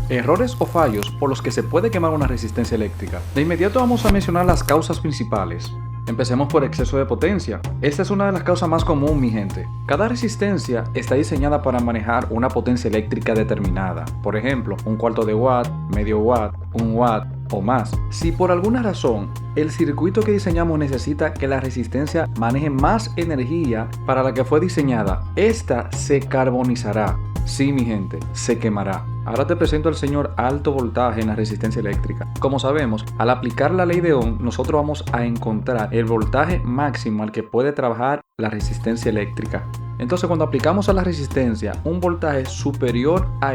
Errores o fallos por los que se puede quemar una resistencia eléctrica. De inmediato vamos a mencionar las causas principales. Empecemos por exceso de potencia. Esta es una de las causas más comunes, mi gente. Cada resistencia está diseñada para manejar una potencia eléctrica determinada. Por ejemplo, un cuarto de watt, medio watt, un watt o más. Si por alguna razón el circuito que diseñamos necesita que la resistencia maneje más energía para la que fue diseñada, esta se carbonizará. Sí, mi gente, se quemará. Ahora te presento al señor alto voltaje en la resistencia eléctrica. Como sabemos, al aplicar la ley de Ohm, nosotros vamos a encontrar el voltaje máximo al que puede trabajar la resistencia eléctrica. Entonces, cuando aplicamos a la resistencia un voltaje superior a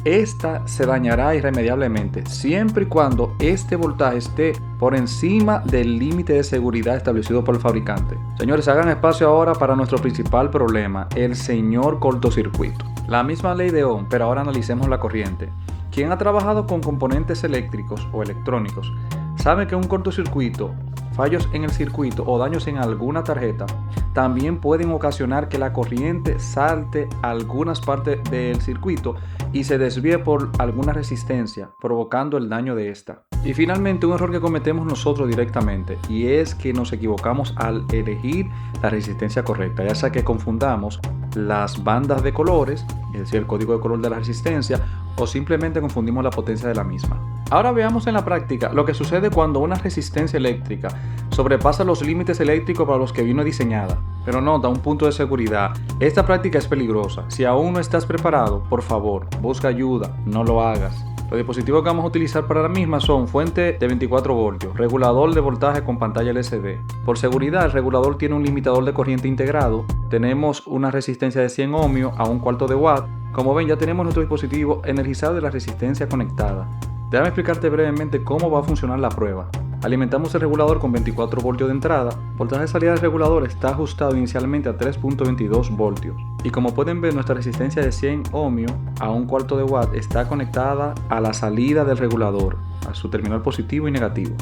esta se dañará irremediablemente, siempre y cuando este voltaje esté por encima del límite de seguridad establecido por el fabricante. Señores, hagan espacio ahora para nuestro principal problema, el señor cortocircuito. La misma ley de Ohm, pero ahora analicemos la corriente. Quien ha trabajado con componentes eléctricos o electrónicos sabe que un cortocircuito, fallos en el circuito o daños en alguna tarjeta también pueden ocasionar que la corriente salte a algunas partes del circuito y se desvíe por alguna resistencia, provocando el daño de esta. Y finalmente, un error que cometemos nosotros directamente, y es que nos equivocamos al elegir la resistencia correcta, ya sea que confundamos las bandas de colores, es decir, el código de color de la resistencia, o simplemente confundimos la potencia de la misma. Ahora veamos en la práctica lo que sucede cuando una resistencia eléctrica sobrepasa los límites eléctricos para los que vino diseñada. Pero nota, un punto de seguridad. Esta práctica es peligrosa. Si aún no estás preparado, por favor, busca ayuda, no lo hagas. Los dispositivos que vamos a utilizar para la misma son fuente de 24 voltios, regulador de voltaje con pantalla LCD. Por seguridad, el regulador tiene un limitador de corriente integrado. Tenemos una resistencia de 100 ohmios a un cuarto de watt. Como ven, ya tenemos nuestro dispositivo energizado y la resistencia conectada. Déjame explicarte brevemente cómo va a funcionar la prueba. Alimentamos el regulador con 24 voltios de entrada. Voltaje de salida del regulador está ajustado inicialmente a 3.22 voltios. Y como pueden ver, nuestra resistencia de 100 ohmios a un cuarto de watt está conectada a la salida del regulador, a su terminal positivo y negativo.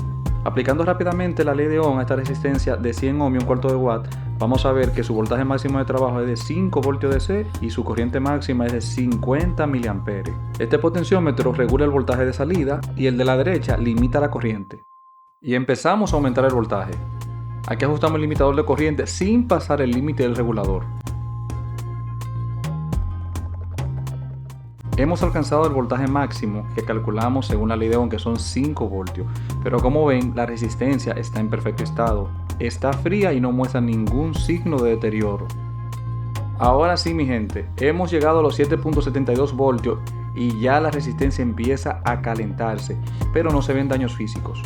Aplicando rápidamente la ley de Ohm a esta resistencia de 100 ohmios a un cuarto de watt, vamos a ver que su voltaje máximo de trabajo es de 5 voltios DC y su corriente máxima es de 50 mA. Este potenciómetro regula el voltaje de salida y el de la derecha limita la corriente. Y empezamos a aumentar el voltaje. Aquí ajustamos el limitador de corriente sin pasar el límite del regulador. Hemos alcanzado el voltaje máximo que calculamos según la ley de Ohm, que son 5 voltios. Pero como ven, la resistencia está en perfecto estado. Está fría y no muestra ningún signo de deterioro. Ahora sí, mi gente, hemos llegado a los 7.72 voltios y ya la resistencia empieza a calentarse, pero no se ven daños físicos.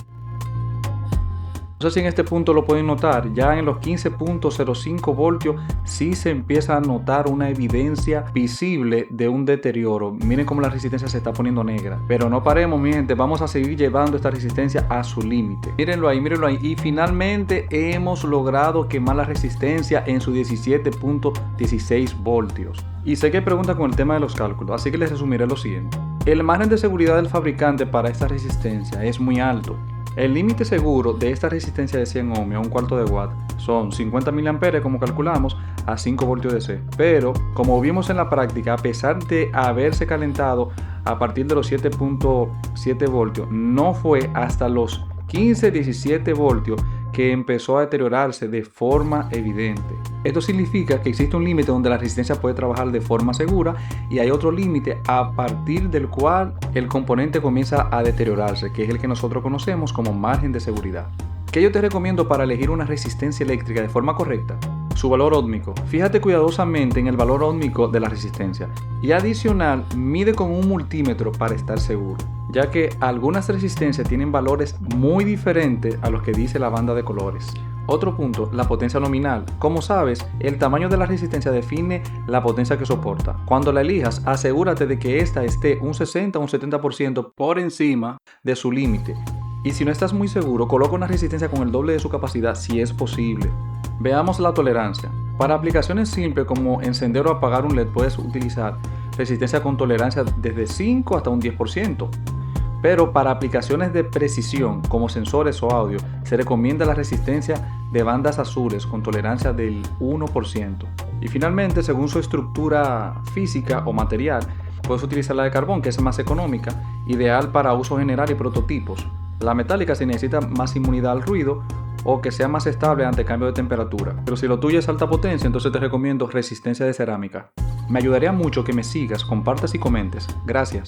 No sé si en este punto lo pueden notar, ya en los 15.05 voltios sí se empieza a notar una evidencia visible de un deterioro. Miren cómo la resistencia se está poniendo negra. Pero no paremos, mi gente, vamos a seguir llevando esta resistencia a su límite. Mírenlo ahí, mírenlo ahí. Y finalmente hemos logrado quemar la resistencia en sus 17.16 voltios. Y sé que preguntan con el tema de los cálculos, así que les resumiré lo siguiente. El margen de seguridad del fabricante para esta resistencia es muy alto. El límite seguro de esta resistencia de 100 ohmios a un cuarto de watt son 50 mA como calculamos a 5 voltios DC. Pero como vimos en la práctica, a pesar de haberse calentado a partir de los 7.7 voltios, no fue hasta los 15-17 voltios que empezó a deteriorarse de forma evidente. Esto significa que existe un límite donde la resistencia puede trabajar de forma segura y hay otro límite a partir del cual el componente comienza a deteriorarse, que es el que nosotros conocemos como margen de seguridad. ¿Qué yo te recomiendo para elegir una resistencia eléctrica de forma correcta? Su valor óhmico. Fíjate cuidadosamente en el valor óhmico de la resistencia y adicional mide con un multímetro para estar seguro, ya que algunas resistencias tienen valores muy diferentes a los que dice la banda de colores. Otro punto, la potencia nominal. Como sabes, el tamaño de la resistencia define la potencia que soporta. Cuando la elijas, asegúrate de que ésta esté un 60 o un 70% por encima de su límite. Y si no estás muy seguro, coloca una resistencia con el doble de su capacidad si es posible. Veamos la tolerancia. Para aplicaciones simples como encender o apagar un LED puedes utilizar resistencia con tolerancia desde 5 hasta un 10%. Pero para aplicaciones de precisión como sensores o audio se recomienda la resistencia de bandas azules con tolerancia del 1%. Y finalmente, según su estructura física o material, puedes utilizar la de carbón, que es más económica, ideal para uso general y prototipos. La metálica si necesita más inmunidad al ruido o que sea más estable ante cambio de temperatura. Pero si lo tuyo es alta potencia, entonces te recomiendo resistencia de cerámica. Me ayudaría mucho que me sigas, compartas y comentes. Gracias.